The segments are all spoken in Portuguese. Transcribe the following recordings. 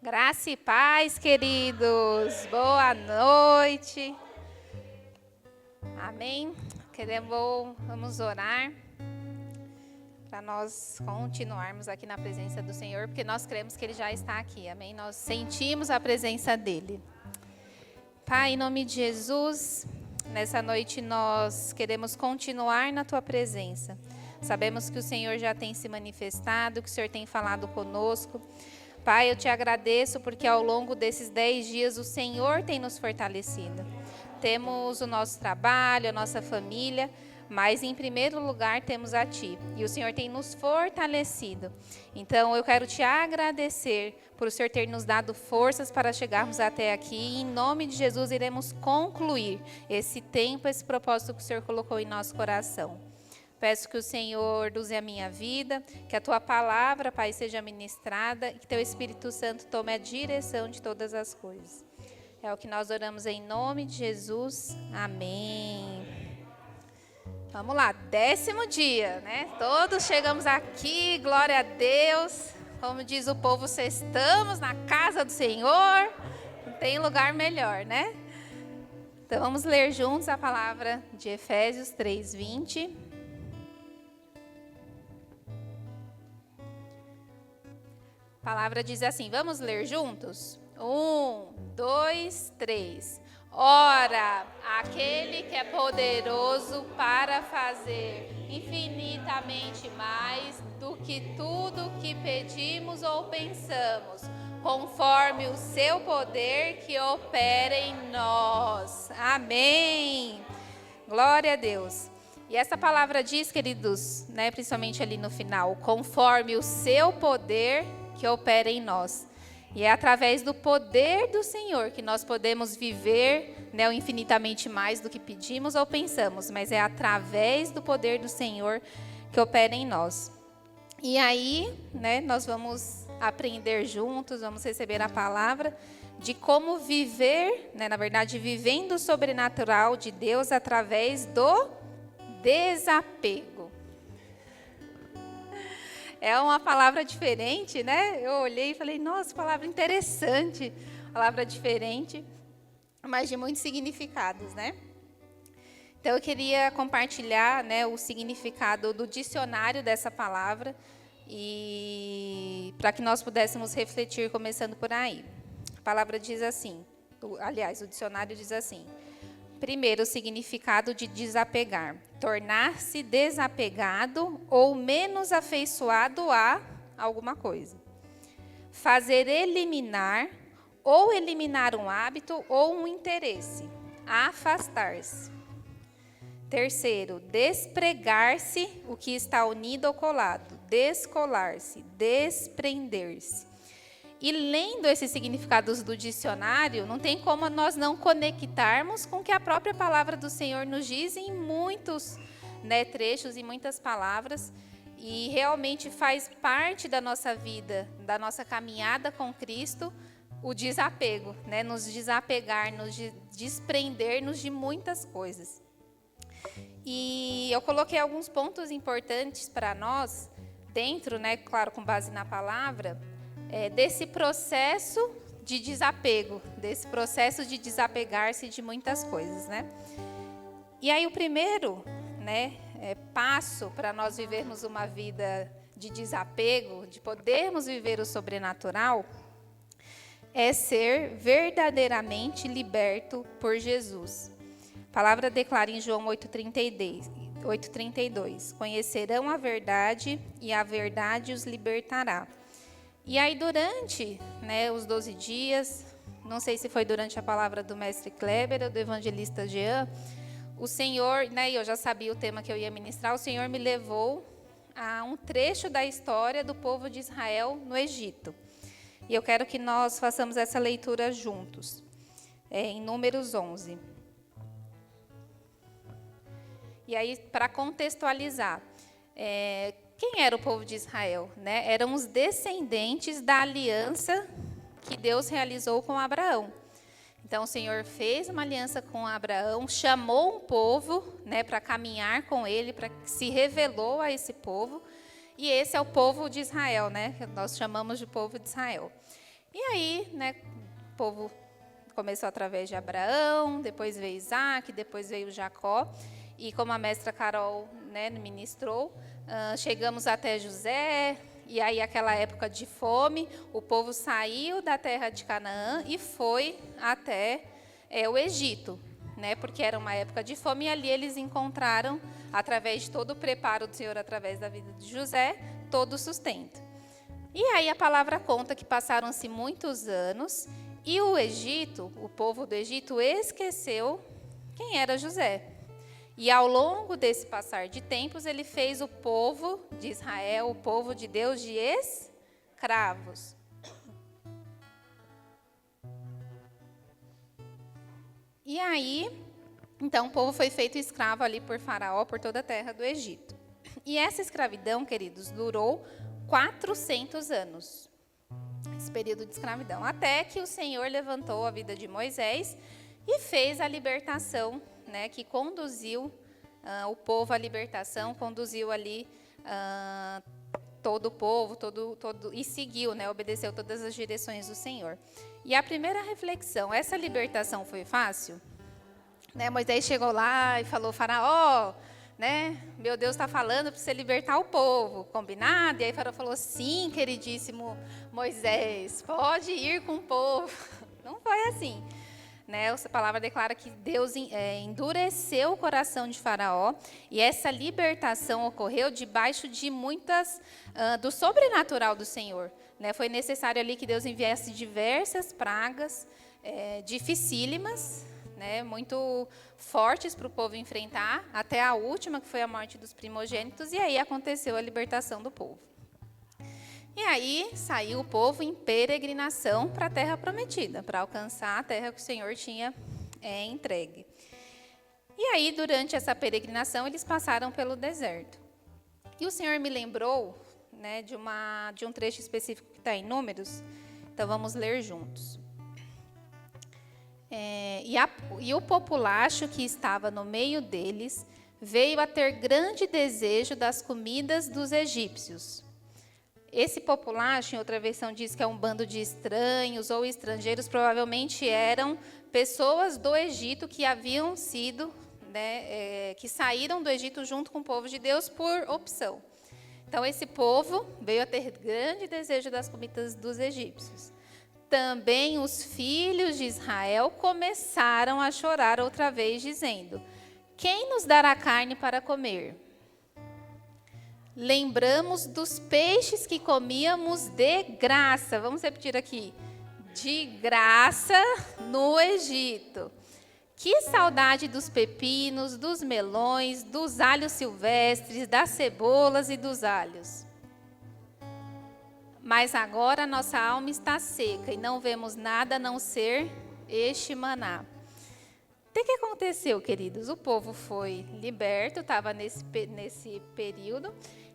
Graça e paz, queridos. Boa noite. Amém. Vamos orar para nós continuarmos aqui na presença do Senhor, porque nós cremos que Ele já está aqui. Amém. Nós sentimos a presença dEle. Pai, em nome de Jesus, nessa noite nós queremos continuar na Tua presença. Sabemos que o Senhor já tem se manifestado, que o Senhor tem falado conosco. Pai, eu te agradeço porque ao longo desses 10 dias o Senhor tem nos fortalecido. Temos o nosso trabalho, a nossa família, mas em primeiro lugar temos a Ti. E o Senhor tem nos fortalecido. Então eu quero te agradecer por o Senhor ter nos dado forças para chegarmos até aqui. E em nome de Jesus iremos concluir esse tempo, esse propósito que o Senhor colocou em nosso coração. Peço que o Senhor use a minha vida, que a Tua palavra, Pai, seja ministrada e que Teu Espírito Santo tome a direção de todas as coisas. É o que nós oramos em nome de Jesus. Amém. Vamos lá, 10º dia, né? Todos chegamos aqui, glória a Deus. Como diz o povo, estamos na casa do Senhor. Não tem lugar melhor, né? Então vamos ler juntos a palavra de Efésios 3:20. A palavra diz assim, vamos ler juntos? 1, 2, 3. Ora, aquele que é poderoso para fazer infinitamente mais do que tudo que pedimos ou pensamos, conforme o seu poder que opera em nós. Amém. Glória a Deus. E essa palavra diz, queridos, né, principalmente ali no final, conforme o seu poder que opera em nós. E é através do poder do Senhor que nós podemos viver, né, o infinitamente mais do que pedimos ou pensamos, mas é através do poder do Senhor que opera em nós. E aí, né, nós vamos aprender juntos, vamos receber a palavra de como viver, né, na verdade, vivendo o sobrenatural de Deus através do desapego. É uma palavra diferente, né? Eu olhei e falei, nossa, palavra interessante. Palavra diferente, mas de muitos significados, né? Então, eu queria compartilhar, né, o significado do dicionário dessa palavra e para que nós pudéssemos refletir, começando por aí. A palavra diz assim, aliás, o dicionário diz assim. Primeiro, o significado de desapegar. Tornar-se desapegado ou menos afeiçoado a alguma coisa. Fazer eliminar ou eliminar um hábito ou um interesse. Afastar-se. Terceiro, despregar-se o que está unido ou colado. Descolar-se, desprender-se. E lendo esses significados do dicionário, não tem como nós não conectarmos com o que a própria palavra do Senhor nos diz em muitos, né, trechos, em muitas palavras. E realmente faz parte da nossa vida, da nossa caminhada com Cristo, o desapego, né, nos desapegar, nos desprender-nos de muitas coisas. E eu coloquei alguns pontos importantes para nós, dentro, né, claro, com base na palavra, desse processo de desapego, desse processo de desapegar-se de muitas coisas, né? E aí o primeiro, né, passo para nós vivermos uma vida de desapego, de podermos viver o sobrenatural, é ser verdadeiramente liberto por Jesus. A palavra declara em João 8:32, conhecerão a verdade e a verdade os libertará. E aí durante, né, os 12 dias, não sei se foi durante a palavra do mestre Kleber ou do evangelista Jean, o Senhor, né, eu já sabia o tema que eu ia ministrar, o Senhor me levou a um trecho da história do povo de Israel no Egito. E eu quero que nós façamos essa leitura juntos, em Números 11. E aí, para contextualizar, quem era o povo de Israel? Né? Eram os descendentes da aliança que Deus realizou com Abraão. Então, o Senhor fez uma aliança com Abraão, chamou um povo, né, para caminhar com ele, para que se revelou a esse povo. E esse é o povo de Israel, né, que nós chamamos de povo de Israel. E aí, né, o povo começou através de Abraão, depois veio Isaac, depois veio Jacó. E como a mestra Carol, né, ministrou, chegamos até José. E aí, aquela época de fome, o povo saiu da terra de Canaã e foi até o Egito, né? Porque era uma época de fome, e ali eles encontraram, através de todo o preparo do Senhor, através da vida de José, todo o sustento. E aí a palavra conta que passaram-se muitos anos, e o Egito, o povo do Egito, esqueceu quem era José. E ao longo desse passar de tempos, ele fez o povo de Israel, o povo de Deus, de escravos. E aí, então, o povo foi feito escravo ali por Faraó, por toda a terra do Egito. E essa escravidão, queridos, durou 400 anos. Esse período de escravidão. Até que o Senhor levantou a vida de Moisés e fez a libertação, né, que conduziu o povo à libertação, conduziu ali todo o povo, e seguiu, né, obedeceu todas as direções do Senhor. E a primeira reflexão, essa libertação foi fácil? Né, Moisés chegou lá e falou, Faraó, né, meu Deus está falando para você libertar o povo, combinado? E aí Faraó falou, sim, queridíssimo Moisés, pode ir com o povo. Não foi assim. Né, a palavra declara que Deus endureceu o coração de Faraó, e essa libertação ocorreu debaixo de muitas, do sobrenatural do Senhor. Né, foi necessário ali que Deus enviasse diversas pragas dificílimas, né, muito fortes para o povo enfrentar, até a última, que foi a morte dos primogênitos, e aí aconteceu a libertação do povo. E aí saiu o povo em peregrinação para a terra prometida, para alcançar a terra que o Senhor tinha entregue. E aí, durante essa peregrinação, eles passaram pelo deserto. E o Senhor me lembrou, né, de um trecho específico que está em Números, então vamos ler juntos. E o populacho que estava no meio deles veio a ter grande desejo das comidas dos egípcios. Esse populacho, em outra versão, diz que é um bando de estranhos ou estrangeiros, provavelmente eram pessoas do Egito que haviam sido, né, que saíram do Egito junto com o povo de Deus por opção. Então, esse povo veio a ter grande desejo das comidas dos egípcios. Também os filhos de Israel começaram a chorar outra vez, dizendo, quem nos dará carne para comer? Lembramos dos peixes que comíamos de graça. Vamos repetir aqui. De graça no Egito. Que saudade dos pepinos, dos melões, dos alhos silvestres, das cebolas e dos alhos. Mas agora nossa alma está seca e não vemos nada a não ser este maná. O que aconteceu, queridos? O povo foi liberto, estava nesse período,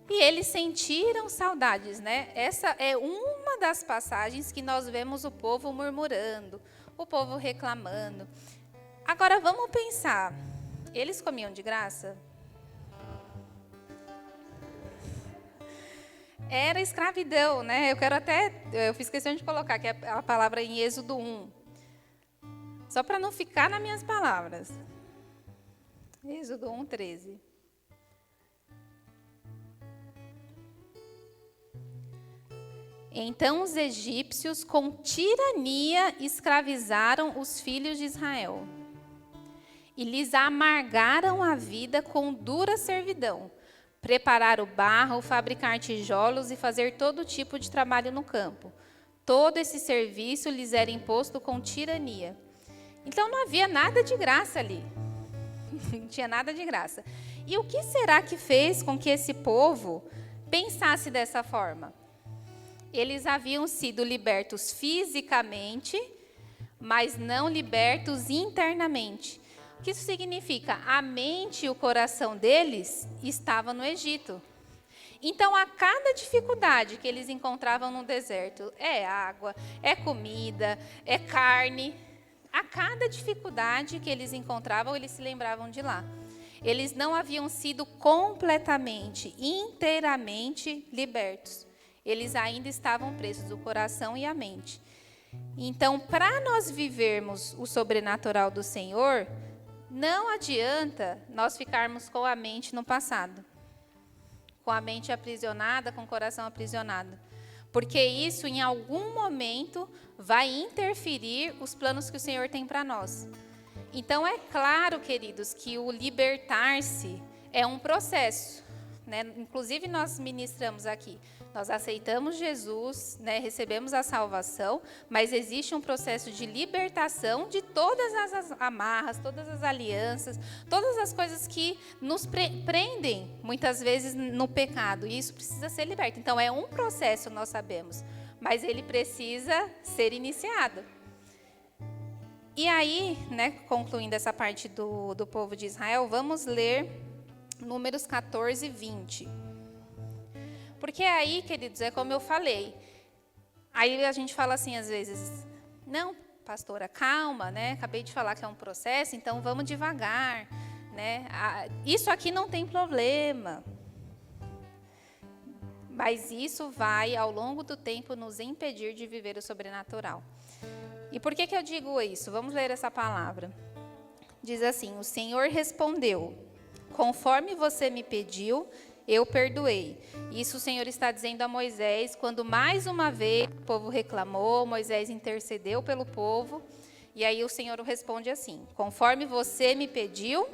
e eles sentiram saudades, né? Essa é uma das passagens que nós vemos o povo murmurando, o povo reclamando. Agora, vamos pensar, eles comiam de graça? Era escravidão, né? Eu fiz questão de colocar que é a palavra em Êxodo 1. Só para não ficar nas minhas palavras. Êxodo 1, 13. Então os egípcios com tirania escravizaram os filhos de Israel e lhes amargaram a vida com dura servidão, preparar o barro, fabricar tijolos e fazer todo tipo de trabalho no campo. Todo esse serviço lhes era imposto com tirania. Então não havia nada de graça ali. Não tinha nada de graça. E o que será que fez com que esse povo pensasse dessa forma? Eles haviam sido libertos fisicamente, mas não libertos internamente. O que isso significa? A mente e o coração deles estavam no Egito. Então, a cada dificuldade que eles encontravam no deserto, é água, é comida, é carne, a cada dificuldade que eles encontravam, eles se lembravam de lá. Eles não haviam sido completamente, inteiramente libertos. Eles ainda estavam presos, o coração e a mente. Então, para nós vivermos o sobrenatural do Senhor, não adianta nós ficarmos com a mente no passado, com a mente aprisionada, com o coração aprisionado. Porque isso, em algum momento, vai interferir os planos que o Senhor tem para nós. Então, é claro, queridos, que o libertar-se é um processo, né? Inclusive, nós ministramos aqui. Nós aceitamos Jesus, né? Recebemos a salvação, mas existe um processo de libertação de todas as amarras, todas as alianças, todas as coisas que nos prendem, muitas vezes, no pecado. E isso precisa ser liberto. Então, é um processo, nós sabemos, mas ele precisa ser iniciado. E aí, né, concluindo essa parte do povo de Israel, vamos ler Números 14, 20. Porque aí, queridos, é como eu falei. Aí a gente fala assim, às vezes, não, pastora, calma, né? Acabei de falar que é um processo, então vamos devagar, né? Isso aqui não tem problema. Mas isso vai, ao longo do tempo, nos impedir de viver o sobrenatural. E por que eu digo isso? Vamos ler essa palavra. Diz assim: o Senhor respondeu: conforme você me pediu, eu perdoei. Isso o Senhor está dizendo a Moisés, quando mais uma vez o povo reclamou, Moisés intercedeu pelo povo, e aí o Senhor responde assim: conforme você me pediu,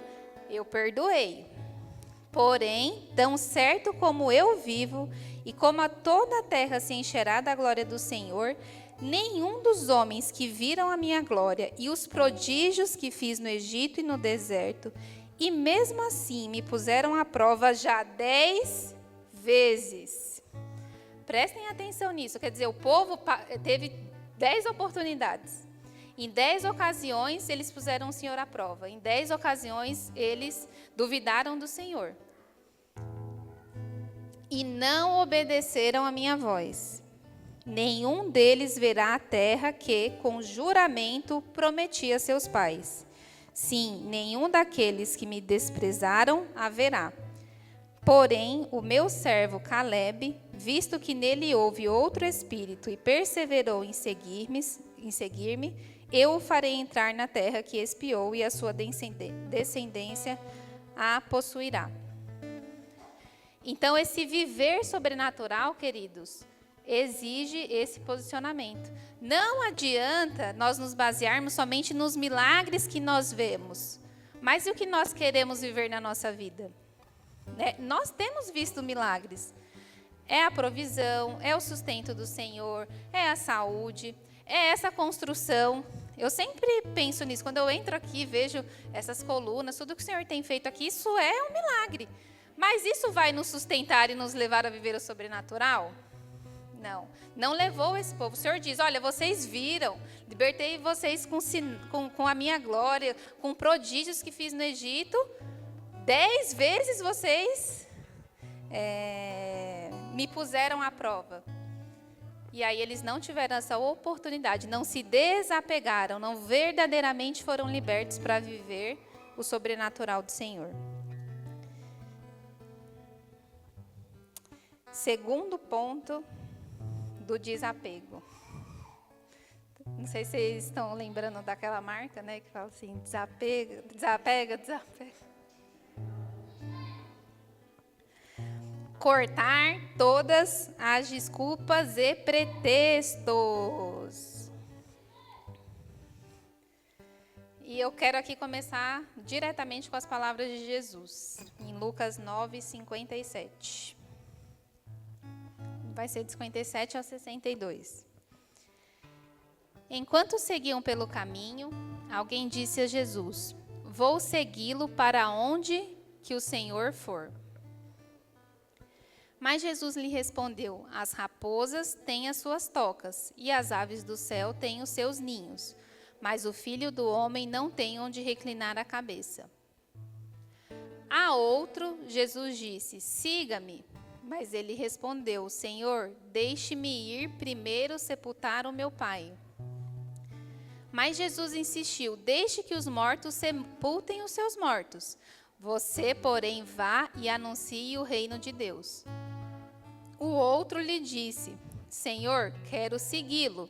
eu perdoei. Porém, tão certo como eu vivo, e como a toda a terra se encherá da glória do Senhor, nenhum dos homens que viram a minha glória e os prodígios que fiz no Egito e no deserto, e mesmo assim me puseram à prova já 10 vezes. Prestem atenção nisso, quer dizer, o povo teve 10 oportunidades. Em 10 ocasiões eles puseram o Senhor à prova. Em 10 ocasiões eles duvidaram do Senhor. E não obedeceram a minha voz. Nenhum deles verá a terra que, com juramento, prometi a seus pais. Sim, nenhum daqueles que me desprezaram haverá. Porém, o meu servo Caleb, visto que nele houve outro espírito e perseverou em seguir-me, eu o farei entrar na terra que espiou e a sua descendência a possuirá. Então, esse viver sobrenatural, queridos, exige esse posicionamento. Não adianta nós nos basearmos somente nos milagres que nós vemos, mas e o que nós queremos viver na nossa vida? Né? Nós temos visto milagres. É a provisão, é o sustento do Senhor, é a saúde, é essa construção. Eu sempre penso nisso. Quando eu entro aqui e vejo essas colunas, tudo que o Senhor tem feito aqui, isso é um milagre. Mas isso vai nos sustentar e nos levar a viver o sobrenatural? Não, não levou esse povo. O Senhor diz, olha, vocês viram, libertei vocês com a minha glória, com prodígios que fiz no Egito. 10 vezes vocês me puseram à prova. E aí eles não tiveram essa oportunidade, não se desapegaram, não verdadeiramente foram libertos para viver o sobrenatural do Senhor. Segundo ponto do desapego. Não sei se vocês estão lembrando daquela marca, né, que fala assim, desapega. Cortar todas as desculpas e pretextos. E eu quero aqui começar diretamente com as palavras de Jesus, em Lucas 9, 57. Vai ser de 57 a 62. Enquanto seguiam pelo caminho, alguém disse a Jesus: vou segui-lo para onde que o Senhor for. Mas Jesus lhe respondeu: as raposas têm as suas tocas, e as aves do céu têm os seus ninhos, mas o Filho do Homem não tem onde reclinar a cabeça. A outro, Jesus disse: siga-me. Mas ele respondeu: Senhor, deixe-me ir primeiro sepultar o meu pai. Mas Jesus insistiu: deixe que os mortos sepultem os seus mortos. Você, porém, vá e anuncie o reino de Deus. O outro lhe disse: Senhor, quero segui-lo,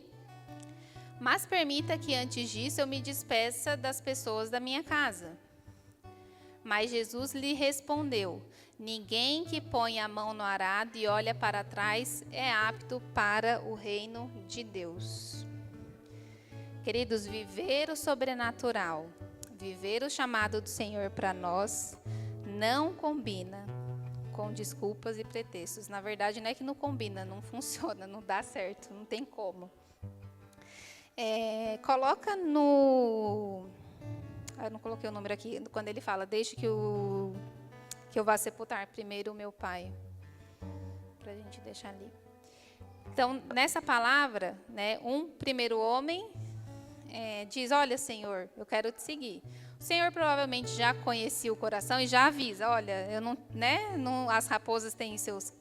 Mas permita que antes disso eu me despeça das pessoas da minha casa. Mas Jesus lhe respondeu: ninguém que põe a mão no arado e olha para trás é apto para o reino de Deus. Queridos, viver o sobrenatural, viver o chamado do Senhor para nós, não combina com desculpas e pretextos. Na verdade, não é que não combina, não funciona, não dá certo, não tem como. Coloca no... Eu não coloquei o número aqui, quando ele fala, deixe que eu vá sepultar primeiro o meu pai. Para a gente deixar ali. Então, nessa palavra, né, um primeiro homem diz, olha, Senhor, eu quero te seguir. O Senhor provavelmente já conhecia o coração e já avisa, olha, eu não, né, não, as raposas têm seus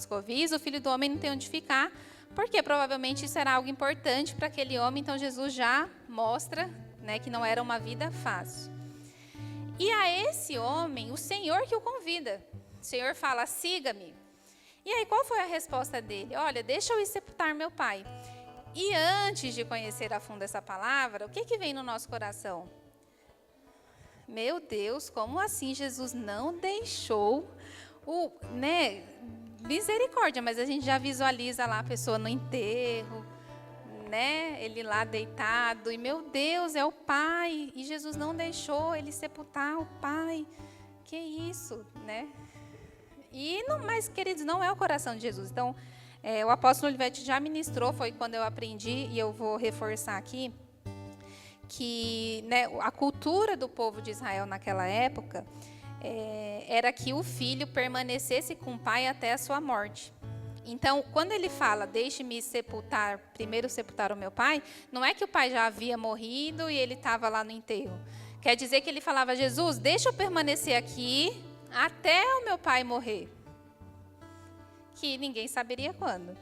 covis, o filho do homem não tem onde ficar, porque provavelmente isso era algo importante para aquele homem, então Jesus já mostra, né, que não era uma vida fácil. E a esse homem, o Senhor que o convida. O Senhor fala, siga-me. E aí, qual foi a resposta dele? Olha, deixa eu ir sepultar meu pai. E antes de conhecer a fundo essa palavra, o que vem no nosso coração? Meu Deus, como assim Jesus não deixou misericórdia, mas a gente já visualiza lá a pessoa no enterro, né? Ele lá deitado, e meu Deus, é o pai, e Jesus não deixou ele sepultar o pai. Que isso, né? E não, mas, queridos, não é o coração de Jesus. Então, o apóstolo Olivete já ministrou, foi quando eu aprendi, e eu vou reforçar aqui, que, né, a cultura do povo de Israel naquela época era que o filho permanecesse com o pai até a sua morte. Então, quando ele fala, deixe-me primeiro sepultar o meu pai, não é que o pai já havia morrido e ele estava lá no enterro. Quer dizer que ele falava, Jesus, deixa eu permanecer aqui até o meu pai morrer. Que ninguém saberia quando.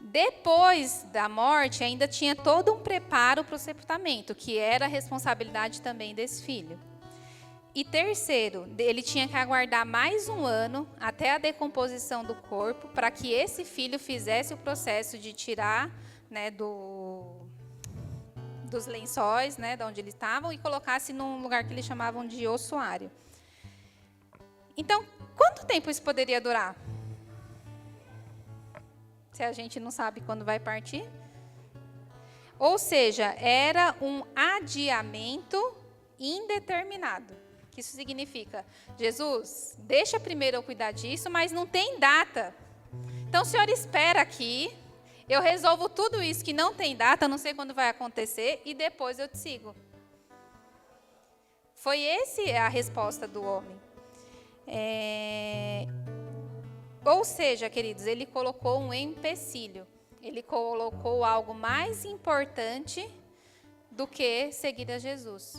Depois da morte, ainda tinha todo um preparo para o sepultamento, que era a responsabilidade também desse filho. E terceiro, ele tinha que aguardar mais um ano até a decomposição do corpo para que esse filho fizesse o processo de tirar, né, dos lençóis, né, de onde eles estavam, e colocasse num lugar que eles chamavam de ossuário. Então, quanto tempo isso poderia durar? Se a gente não sabe quando vai partir? Ou seja, era um adiamento indeterminado. Que isso significa, Jesus, deixa primeiro eu cuidar disso, mas não tem data. Então, o Senhor espera aqui, eu resolvo tudo isso que não tem data, não sei quando vai acontecer, e depois eu te sigo. Foi essa a resposta do homem. Ou seja, queridos, ele colocou um empecilho. Ele colocou algo mais importante do que seguir a Jesus.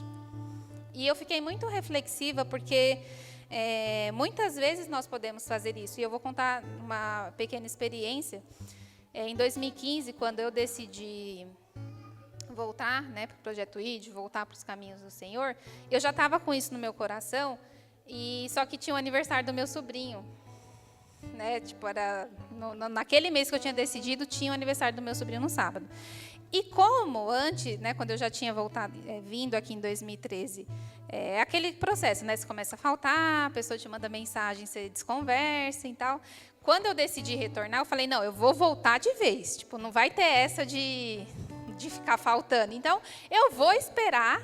E eu fiquei muito reflexiva, porque muitas vezes nós podemos fazer isso. E eu vou contar uma pequena experiência. Em 2015, quando eu decidi voltar, né, para o Projeto ID, voltar para os caminhos do Senhor, eu já estava com isso no meu coração, só que tinha o aniversário do meu sobrinho. Né, tipo, era naquele mês que eu tinha decidido, tinha o aniversário do meu sobrinho no sábado. E como antes, né, quando eu já tinha voltado, vindo aqui em 2013, aquele processo, né, você começa a faltar, a pessoa te manda mensagem, você desconversa e tal. Quando eu decidi retornar, eu falei, não, eu vou voltar de vez. Tipo, não vai ter essa de ficar faltando. Então, eu vou esperar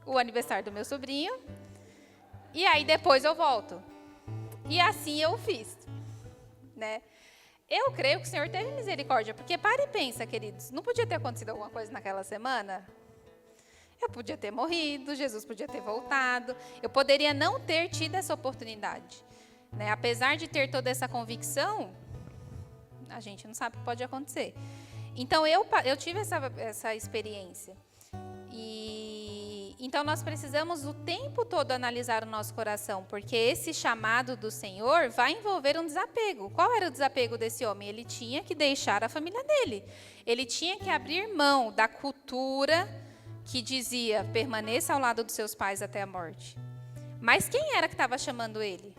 o aniversário do meu sobrinho e aí depois eu volto. E assim eu fiz. Né? Eu creio que o Senhor teve misericórdia, porque para e pensa, queridos, não podia ter acontecido alguma coisa naquela semana? Eu podia ter morrido, Jesus podia ter voltado, eu poderia não ter tido essa oportunidade. Né? Apesar de ter toda essa convicção, a gente não sabe o que pode acontecer. Então, eu tive essa experiência. Então, nós precisamos o tempo todo analisar o nosso coração, porque esse chamado do Senhor vai envolver um desapego. Qual era o desapego desse homem? Ele tinha que deixar a família dele. Ele tinha que abrir mão da cultura que dizia, permaneça ao lado dos seus pais até a morte. Mas quem era que estava chamando ele?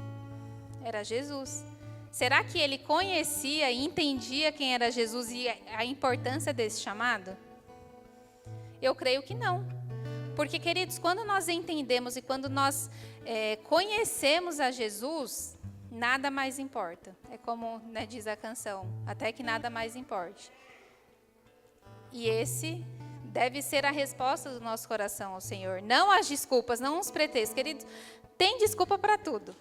Era Jesus. Será que ele conhecia e entendia quem era Jesus e a importância desse chamado? Eu creio que não. Porque, queridos, quando nós entendemos e quando nós conhecemos a Jesus, nada mais importa. É como, né, diz a canção, até que nada mais importe. E esse deve ser a resposta do nosso coração ao Senhor. Não as desculpas, não os pretextos. Queridos, tem desculpa para tudo.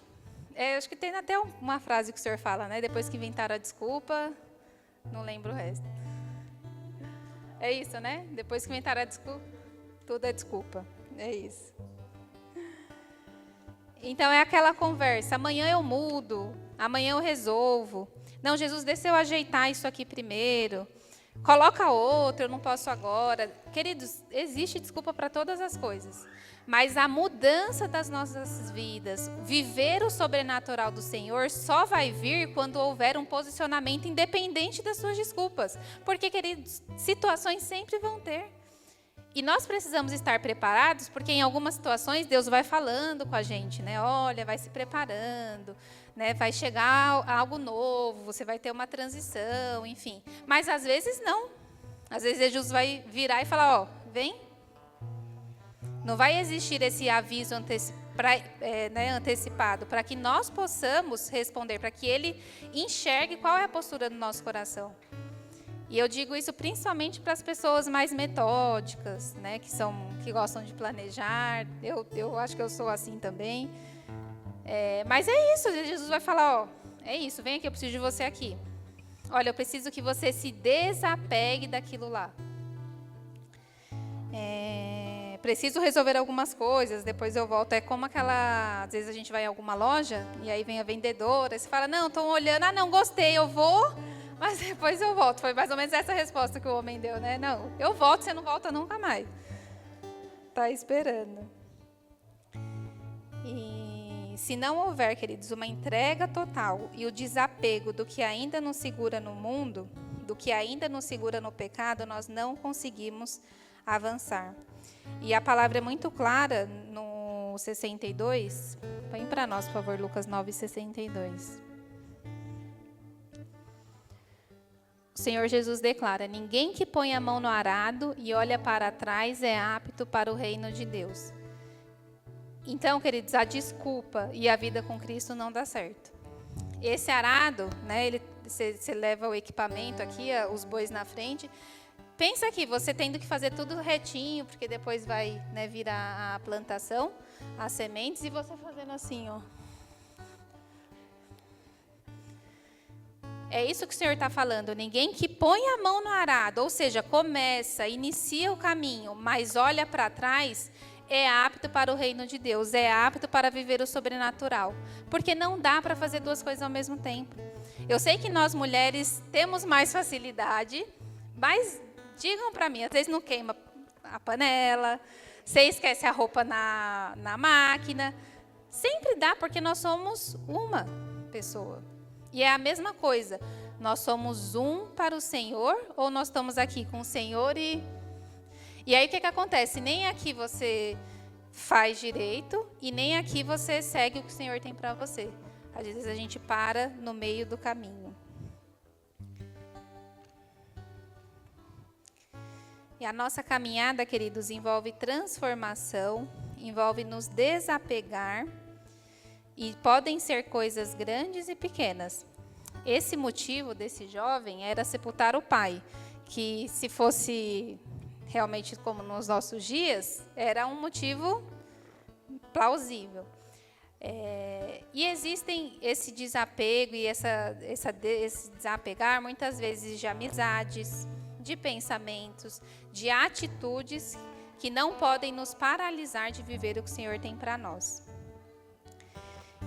Acho que tem até uma frase que o Senhor fala, né? Depois que inventaram a desculpa, não lembro o resto. É isso, né? Depois que inventaram a desculpa, tudo é desculpa. É isso. Então é aquela conversa, amanhã eu mudo, amanhã eu resolvo. Não, Jesus, deixa eu ajeitar isso aqui primeiro. Coloca outro, eu não posso agora. Queridos, existe desculpa para todas as coisas. Mas a mudança das nossas vidas, viver o sobrenatural do Senhor, só vai vir quando houver um posicionamento independente das suas desculpas. Porque, queridos, situações sempre vão ter. E nós precisamos estar preparados, porque em algumas situações Deus vai falando com a gente, né? Olha, vai se preparando, né? Vai chegar algo novo, você vai ter uma transição, enfim. Mas às vezes não. Às vezes Jesus vai virar e falar, ó, vem. Não vai existir esse aviso antecipado para que nós possamos responder, para que Ele enxergue qual é a postura do nosso coração. E eu digo isso principalmente para as pessoas mais metódicas, né, que gostam de planejar. Eu acho que eu sou assim também. Mas é isso, Jesus vai falar, ó, é isso, vem aqui, eu preciso de você aqui. Olha, eu preciso que você se desapegue daquilo lá. Preciso resolver algumas coisas, depois eu volto. É como às vezes a gente vai em alguma loja e aí vem a vendedora, e você fala, não, estou olhando, não gostei, eu vou, mas depois eu volto. Foi mais ou menos essa resposta que o homem deu, né? Não, eu volto, você não volta nunca mais. Está esperando. E se não houver, queridos, uma entrega total e o desapego do que ainda nos segura no mundo, do que ainda nos segura no pecado, nós não conseguimos avançar. E a palavra é muito clara no 62. Põe para nós, por favor, Lucas 9:62. O Senhor Jesus declara: ninguém que põe a mão no arado e olha para trás é apto para o reino de Deus. Então, queridos, a desculpa e a vida com Cristo não dá certo. Esse arado, né, você leva o equipamento aqui, os bois na frente. Pensa aqui, você tendo que fazer tudo retinho, porque depois vai, né, virar a plantação, as sementes, e você fazendo assim, ó. É isso que o Senhor está falando. Ninguém que põe a mão no arado, ou seja, começa, inicia o caminho, mas olha para trás, é apto para o reino de Deus, é apto para viver o sobrenatural. Porque não dá para fazer duas coisas ao mesmo tempo. Eu sei que nós mulheres temos mais facilidade, mas digam para mim, às vezes não queima a panela, você esquece a roupa na máquina. Sempre dá, porque nós somos uma pessoa. E é a mesma coisa. Nós somos um para o Senhor, ou nós estamos aqui com o Senhor e aí o que acontece? Nem aqui você faz direito e nem aqui você segue o que o Senhor tem para você. Às vezes a gente para no meio do caminho. E a nossa caminhada, queridos, envolve transformação, envolve nos desapegar, e podem ser coisas grandes e pequenas. Esse motivo desse jovem era sepultar o pai, que se fosse realmente como nos nossos dias, era um motivo plausível. E existem esse desapego e esse desapegar, muitas vezes de amizades, de pensamentos, de atitudes que não podem nos paralisar de viver o que o Senhor tem para nós.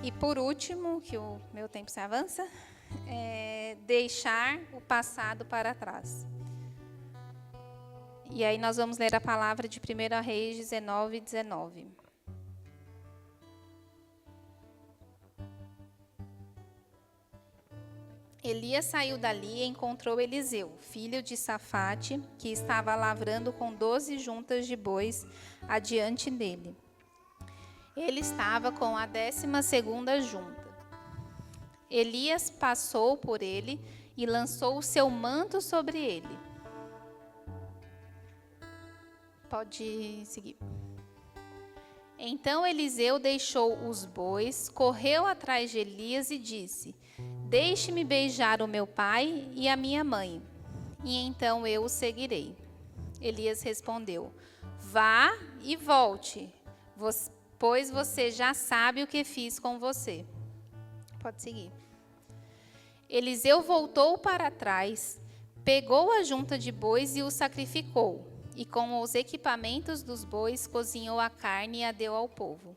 E por último, que o meu tempo se avança, deixar o passado para trás. E aí nós vamos ler a palavra de 1 Reis 19:19. Elias saiu dali e encontrou Eliseu, filho de Safate, que estava lavrando com 12 juntas de bois adiante dele. Ele estava com a 12ª junta. Elias passou por ele e lançou o seu manto sobre ele. Pode seguir. Então Eliseu deixou os bois, correu atrás de Elias e disse: Deixe-me beijar o meu pai e a minha mãe, e então eu o seguirei. Elias respondeu: Vá e volte, pois você já sabe o que fiz com você. Pode seguir. Eliseu voltou para trás, pegou a junta de bois e o sacrificou, e com os equipamentos dos bois cozinhou a carne e a deu ao povo.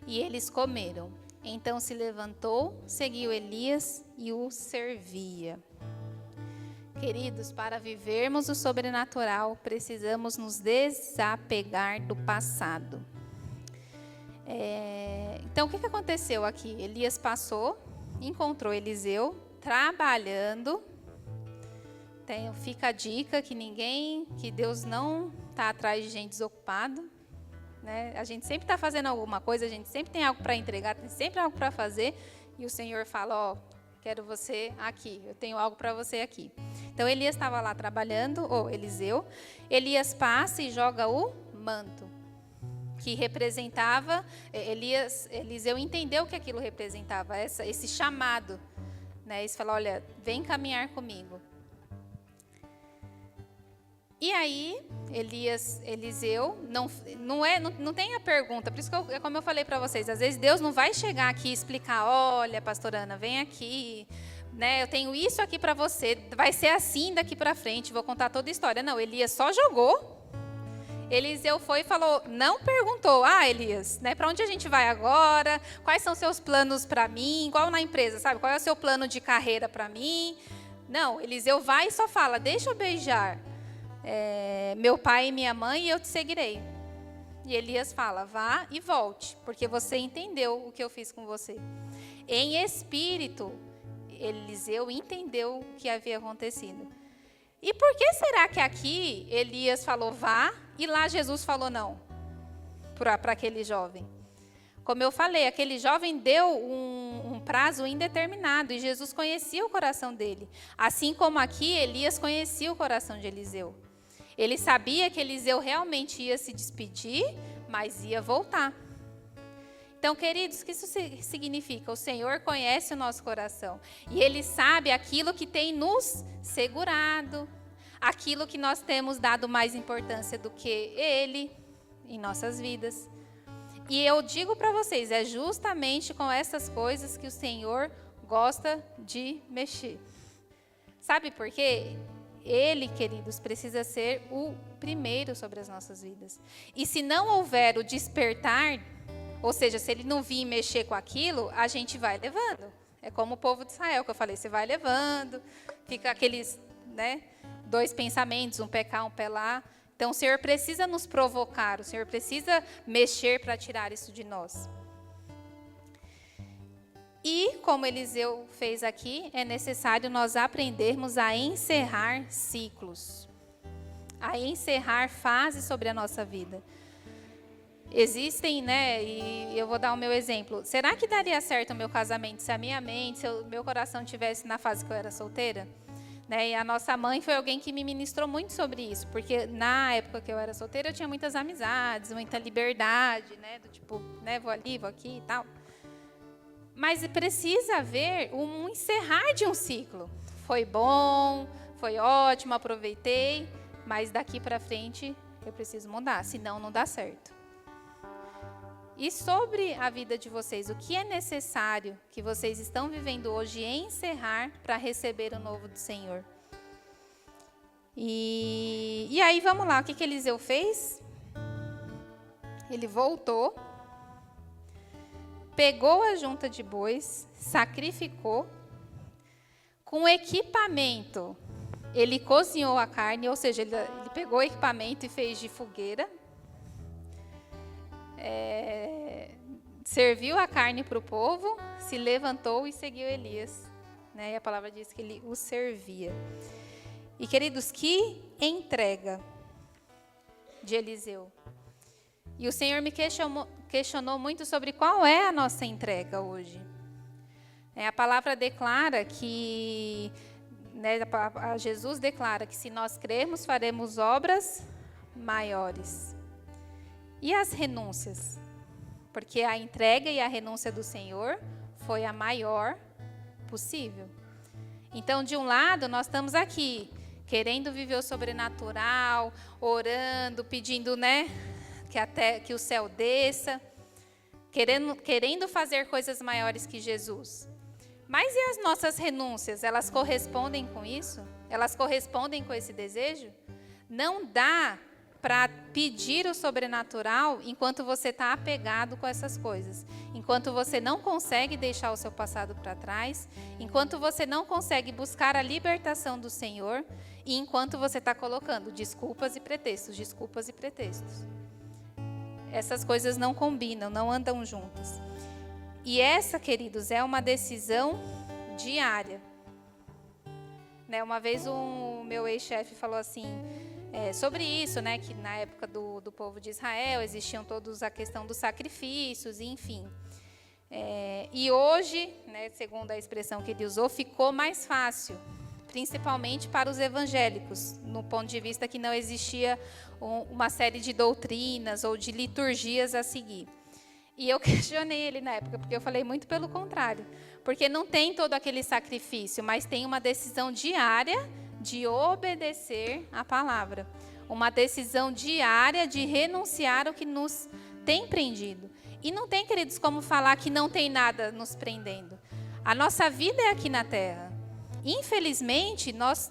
E eles comeram. Então se levantou, seguiu Elias e o servia. Queridos, para vivermos o sobrenatural, precisamos nos desapegar do passado. Então, o que aconteceu aqui? Elias passou, encontrou Eliseu trabalhando. Fica a dica que Deus não está atrás de gente desocupada, né? A gente sempre está fazendo alguma coisa, a gente sempre tem algo para entregar, tem sempre algo para fazer, e o Senhor fala: quero você aqui, eu tenho algo para você aqui. Então Elias estava lá trabalhando, Eliseu. Elias passa e joga o manto, que representava, Eliseu entendeu que aquilo representava, esse chamado, né? Ele falou: olha, vem caminhar comigo. E aí, Eliseu, não tem a pergunta, por isso que como eu falei para vocês, às vezes Deus não vai chegar aqui e explicar: olha, pastor Ana, vem aqui, né, eu tenho isso aqui para você, vai ser assim daqui para frente, vou contar toda a história. Não, Elias só jogou. Eliseu foi e falou, não perguntou: Elias, né, para onde a gente vai agora? Quais são seus planos para mim? Igual na empresa, sabe? Qual é o seu plano de carreira para mim? Não, Eliseu vai e só fala: deixa eu beijar meu pai e minha mãe e eu te seguirei. E Elias fala: vá e volte, porque você entendeu o que eu fiz com você. Em espírito, Eliseu entendeu o que havia acontecido. E por que será que aqui Elias falou vá e lá Jesus falou não para aquele jovem? Como eu falei, aquele jovem deu um prazo indeterminado e Jesus conhecia o coração dele. Assim como aqui Elias conhecia o coração de Eliseu. Ele sabia que Eliseu realmente ia se despedir, mas ia voltar. Então, queridos, o que isso significa? O Senhor conhece o nosso coração. E Ele sabe aquilo que tem nos segurado, aquilo que nós temos dado mais importância do que Ele em nossas vidas. E eu digo para vocês, é justamente com essas coisas que o Senhor gosta de mexer. Sabe por quê? Ele, queridos, precisa ser o primeiro sobre as nossas vidas. E se não houver o despertar, ou seja, se ele não vir mexer com aquilo, a gente vai levando. É como o povo de Israel, que eu falei, você vai levando, fica aqueles, né, dois pensamentos, um pé cá, um pé lá. Então, o Senhor precisa nos provocar, o Senhor precisa mexer para tirar isso de nós. E, como Eliseu fez aqui, é necessário nós aprendermos a encerrar ciclos, a encerrar fases sobre a nossa vida. Existem, né, e eu vou dar o meu exemplo. Será que daria certo o meu casamento se a minha mente, se o meu coração estivesse na fase que eu era solteira? Né, e a nossa mãe foi alguém que me ministrou muito sobre isso, porque na época que eu era solteira eu tinha muitas amizades, muita liberdade, né, do tipo, né, vou ali, vou aqui e tal. Mas precisa haver um encerrar de um ciclo. Foi bom, foi ótimo, aproveitei, mas daqui para frente eu preciso mudar, senão não dá certo. E sobre a vida de vocês, o que é necessário que vocês estão vivendo hoje encerrar para receber o novo do Senhor? E aí vamos lá, o que Eliseu fez? Ele voltou, pegou a junta de bois, sacrificou, com equipamento, ele cozinhou a carne, ou seja, ele pegou o equipamento e fez de fogueira, serviu a carne para o povo, se levantou e seguiu Elias. Né? E a palavra diz que ele o servia. E, queridos, que entrega de Eliseu. E o Senhor me questionou muito sobre qual é a nossa entrega hoje. A palavra declara que, né, Jesus declara que se nós crermos, faremos obras maiores. E as renúncias? Porque a entrega e a renúncia do Senhor foi a maior possível. Então, de um lado, nós estamos aqui, querendo viver o sobrenatural, orando, pedindo, que o céu desça, querendo fazer coisas maiores que Jesus. Mas e as nossas renúncias? Elas correspondem com isso? Elas correspondem com esse desejo? Não dá para pedir o sobrenatural enquanto você está apegado com essas coisas. Enquanto você não consegue deixar o seu passado para trás. Enquanto você não consegue buscar a libertação do Senhor. E enquanto você está colocando desculpas e pretextos, desculpas e pretextos. Essas coisas não combinam, não andam juntas. E essa, queridos, é uma decisão diária. Uma vez o meu ex-chefe falou assim, sobre isso, que na época do povo de Israel existiam todos a questão dos sacrifícios, enfim. E hoje, segundo a expressão que ele usou, ficou mais fácil, principalmente para os evangélicos, no ponto de vista que não existia uma série de doutrinas ou de liturgias a seguir. E eu questionei ele na época, porque eu falei muito pelo contrário. Porque não tem todo aquele sacrifício, mas tem uma decisão diária de obedecer à palavra. Uma decisão diária de renunciar ao que nos tem prendido. E não tem, queridos, como falar que não tem nada nos prendendo. A nossa vida é aqui na terra. Infelizmente, nós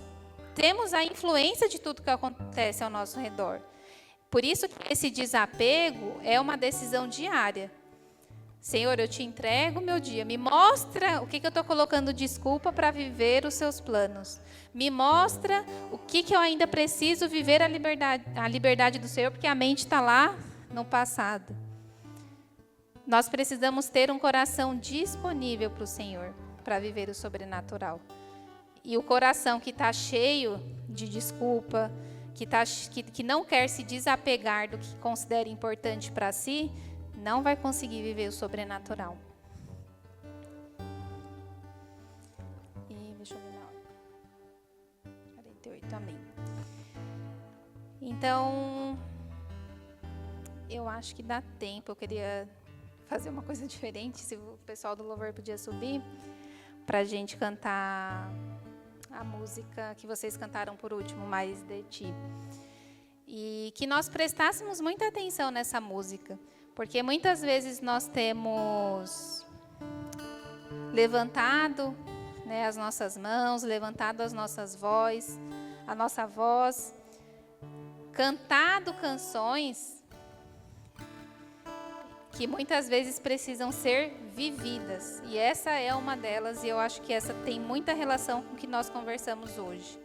temos a influência de tudo que acontece ao nosso redor. Por isso que esse desapego é uma decisão diária. Senhor, eu te entrego o meu dia. Me mostra o que eu estou colocando desculpa para viver os seus planos. Me mostra o que eu ainda preciso viver a liberdade do Senhor, porque a mente está lá no passado. Nós precisamos ter um coração disponível para o Senhor, para viver o sobrenatural. E o coração que está cheio de desculpa, que não quer se desapegar do que considera importante para si, não vai conseguir viver o sobrenatural. E deixa eu ver na hora. 48, amém. Então, eu acho que dá tempo. Eu queria fazer uma coisa diferente, se o pessoal do louvor podia subir, para a gente cantar a música que vocês cantaram por último, Mais de Ti. E que nós prestássemos muita atenção nessa música. Porque muitas vezes nós temos levantado as nossas mãos, levantado a nossa voz, cantado canções que muitas vezes precisam ser vividas. E essa é uma delas, e eu acho que essa tem muita relação com o que nós conversamos hoje.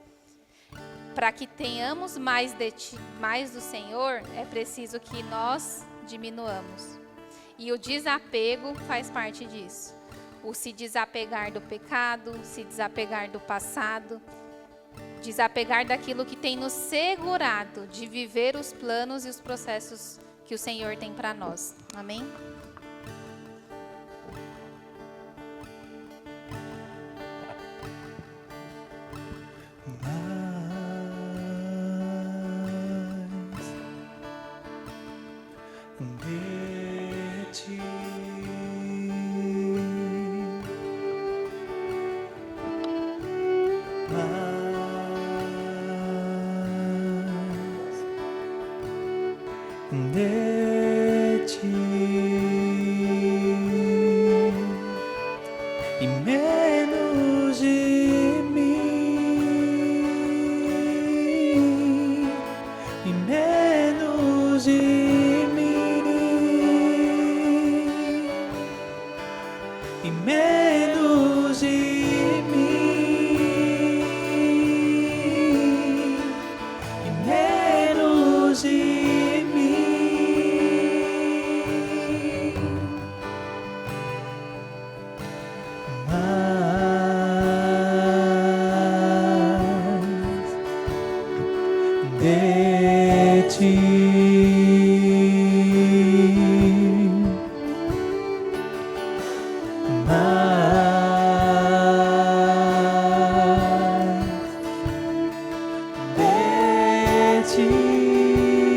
Para que tenhamos mais do Senhor, é preciso que nós diminuamos. E o desapego faz parte disso. O se desapegar do pecado, se desapegar do passado, desapegar daquilo que tem nos segurado de viver os planos e os processos que o Senhor tem para nós. Amém? De ti e menos de mim, e menos de mim, e menos de mim, e menos de de ti, mais de ti.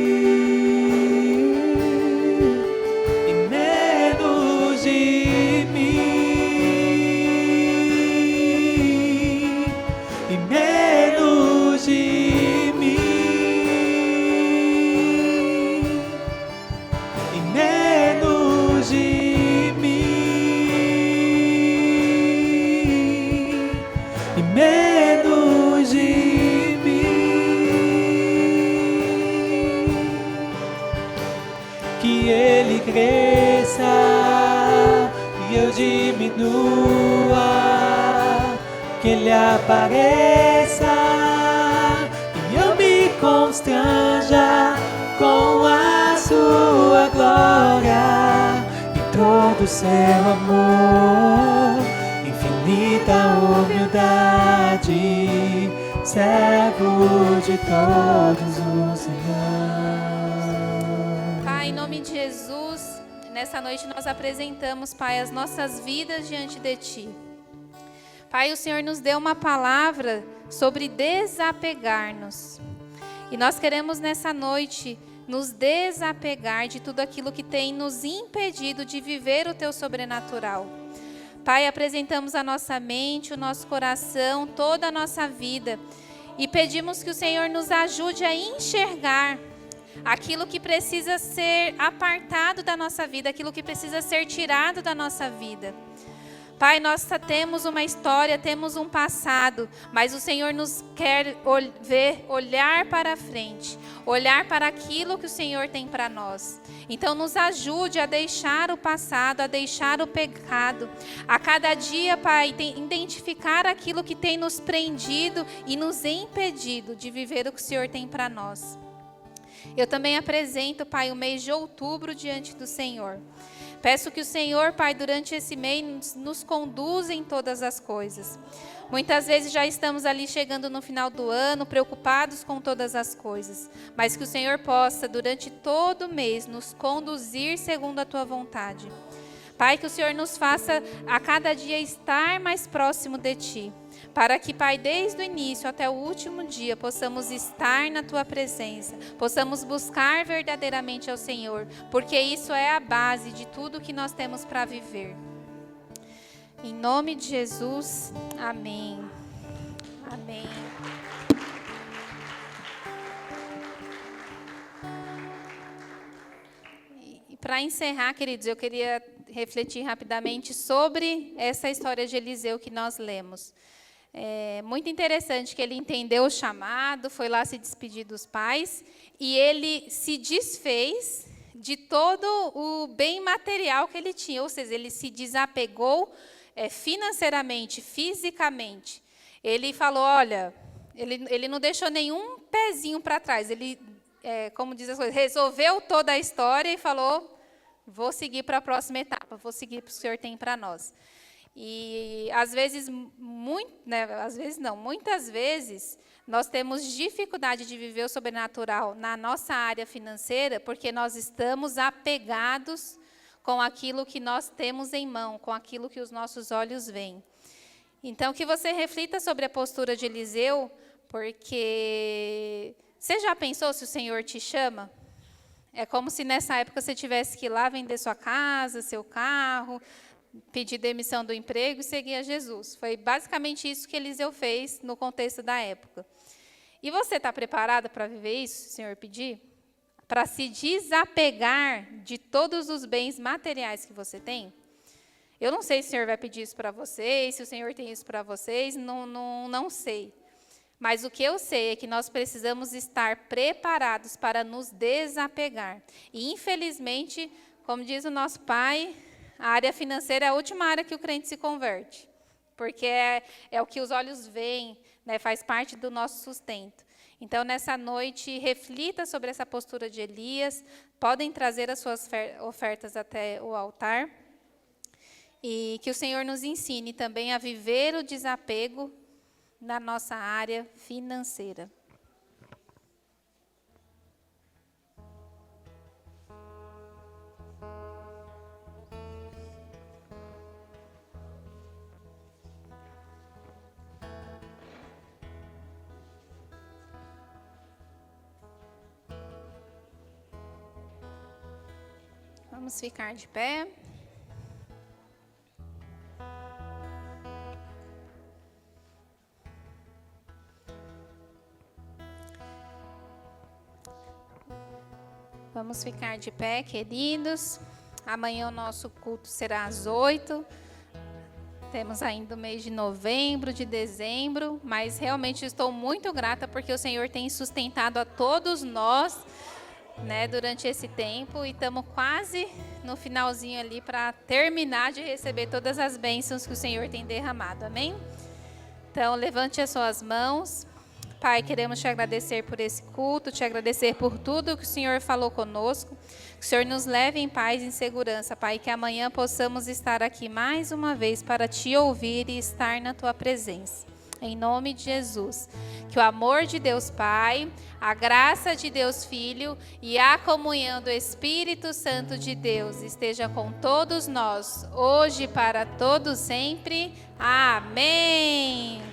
e menos de mim. Que Ele cresça e eu diminua, que Ele apareça e eu me constranja com a sua glória e todo o seu amor, infinita humildade, servo de todos os irmãos. Pai, em nome de Jesus, nessa noite nós apresentamos, Pai, as nossas vidas diante de Ti. Pai, o Senhor nos deu uma palavra sobre desapegar-nos. E nós queremos nessa noite nos desapegar de tudo aquilo que tem nos impedido de viver o Teu sobrenatural. Pai, apresentamos a nossa mente, o nosso coração, toda a nossa vida. E pedimos que o Senhor nos ajude a enxergar aquilo que precisa ser apartado da nossa vida, aquilo que precisa ser tirado da nossa vida. Pai, nós temos uma história, temos um passado, mas o Senhor nos quer ver, olhar para frente, olhar para aquilo que o Senhor tem para nós. Então nos ajude a deixar o passado, a deixar o pecado. A cada dia, Pai, identificar aquilo que tem nos prendido e nos impedido de viver o que o Senhor tem para nós. Eu também apresento, Pai, o mês de outubro diante do Senhor. Peço que o Senhor, Pai, durante esse mês nos conduza em todas as coisas. Muitas vezes já estamos ali chegando no final do ano, preocupados com todas as coisas. Mas que o Senhor possa, durante todo o mês, nos conduzir segundo a Tua vontade. Pai, que o Senhor nos faça a cada dia estar mais próximo de Ti. Para que, Pai, desde o início até o último dia, possamos estar na Tua presença, possamos buscar verdadeiramente ao Senhor, porque isso é a base de tudo que nós temos para viver. Em nome de Jesus, amém. Amém. E para encerrar, queridos, eu queria refletir rapidamente sobre essa história de Eliseu que nós lemos. É muito interessante que ele entendeu o chamado, foi lá se despedir dos pais e ele se desfez de todo o bem material que ele tinha, ou seja, ele se desapegou financeiramente, fisicamente. Ele falou, olha, ele não deixou nenhum pezinho para trás, ele, como diz as coisas, resolveu toda a história e falou, vou seguir para a próxima etapa, vou seguir para o que o Senhor tem para nós. E às vezes, muitas vezes, nós temos dificuldade de viver o sobrenatural na nossa área financeira, porque nós estamos apegados com aquilo que nós temos em mão, com aquilo que os nossos olhos veem. Então, que você reflita sobre a postura de Eliseu, porque você já pensou se o Senhor te chama? É como se nessa época você tivesse que ir lá vender sua casa, seu carro, pedir demissão do emprego e seguir a Jesus. Foi basicamente isso que Eliseu fez no contexto da época. E você está preparada para viver isso, se o Senhor pedir? Para se desapegar de todos os bens materiais que você tem? Eu não sei se o Senhor vai pedir isso para vocês, se o Senhor tem isso para vocês, não sei. Mas o que eu sei é que nós precisamos estar preparados para nos desapegar. E, infelizmente, como diz o nosso pai, a área financeira é a última área que o crente se converte, porque é o que os olhos veem, né, faz parte do nosso sustento. Então, nessa noite, reflita sobre essa postura de Elias, podem trazer as suas ofertas até o altar, e que o Senhor nos ensine também a viver o desapego na nossa área financeira. Vamos ficar de pé. Vamos ficar de pé, queridos. Amanhã o nosso culto será às 8. Temos ainda o mês de novembro, de dezembro, mas realmente estou muito grata porque o Senhor tem sustentado a todos nós, né, durante esse tempo, e estamos quase no finalzinho ali para terminar de receber todas as bênçãos que o Senhor tem derramado. Amém? Então, levante as suas mãos. Pai, queremos te agradecer por esse culto, te agradecer por tudo que o Senhor falou conosco. Que o Senhor nos leve em paz e em segurança, Pai, que amanhã possamos estar aqui mais uma vez para te ouvir e estar na tua presença. Em nome de Jesus. Que o amor de Deus Pai, a graça de Deus Filho e a comunhão do Espírito Santo de Deus esteja com todos nós, hoje e para todos sempre. Amém.